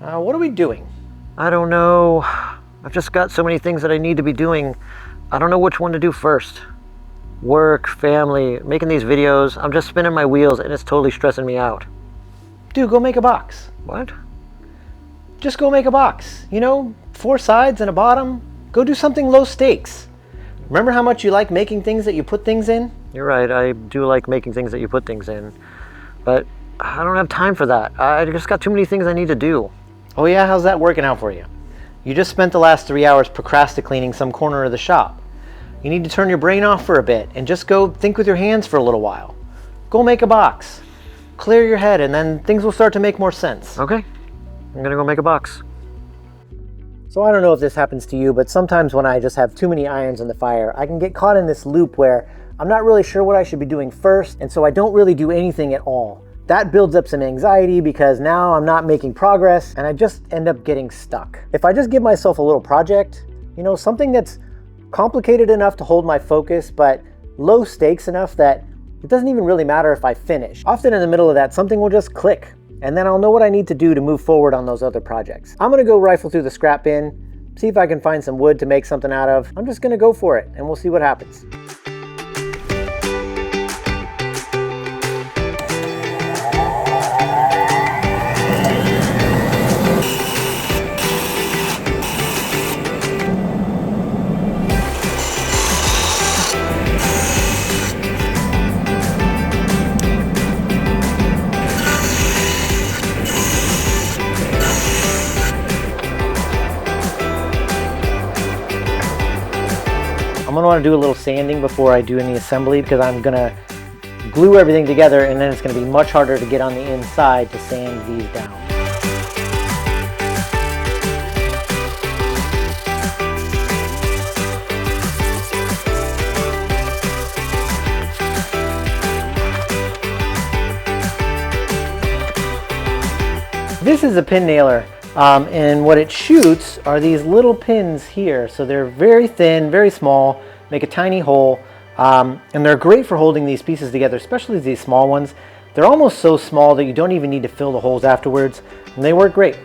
What are we doing? I don't know. I've just got so many things that I need to be doing. I don't know which one to do first. Work, family, making these videos. I'm just spinning my wheels and it's totally stressing me out. Dude, go make a box. What? Just go make a box. You know, 4 sides and a bottom. Go do something low stakes. Remember how much you like making things that you put things in? You're right, I do like making things that you put things in. But I don't have time for that. I just got too many things I need to do. Oh yeah, how's that working out for you? You just spent the last 3 hours procrastinating some corner of the shop. You need to turn your brain off for a bit and just go think with your hands for a little while. Go make a box. Clear your head and then things will start to make more sense. Okay, I'm gonna go make a box. So I don't know if this happens to you, but sometimes when I just have too many irons in the fire, I can get caught in this loop where I'm not really sure what I should be doing first, and so I don't really do anything at all. That builds up some anxiety because now I'm not making progress and I just end up getting stuck. If I just give myself a little project, you know, something that's complicated enough to hold my focus, but low stakes enough that it doesn't even really matter if I finish. Often in the middle of that, something will just click, and then I'll know what I need to do to move forward on those other projects. I'm gonna go rifle through the scrap bin, see if I can find some wood to make something out of. I'm just gonna go for it, and we'll see what happens. I'm gonna wanna do a little sanding before I do any assembly because I'm gonna glue everything together and then it's gonna be much harder to get on the inside to sand these down. This is a pin nailer. And what it shoots are these little pins here. So they're very thin, very small, make a tiny hole, and they're great for holding these pieces together, especially these small ones. They're almost so small that you don't even need to fill the holes afterwards, and they work great.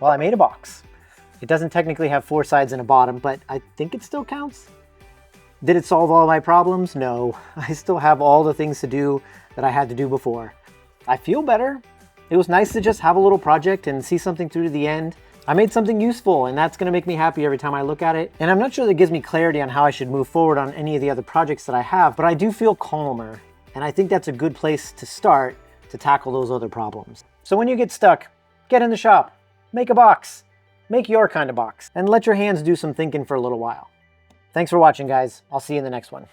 Well, I made a box. It doesn't technically have 4 sides and a bottom, but I think it still counts. Did it solve all my problems? No. I still have all the things to do that I had to do before. I feel better. It was nice to just have a little project and see something through to the end. I made something useful, and that's gonna make me happy every time I look at it. And I'm not sure that gives me clarity on how I should move forward on any of the other projects that I have, but I do feel calmer. And I think that's a good place to start to tackle those other problems. So when you get stuck, get in the shop, make a box, make your kind of box, and let your hands do some thinking for a little while. Thanks for watching, guys. I'll see you in the next one.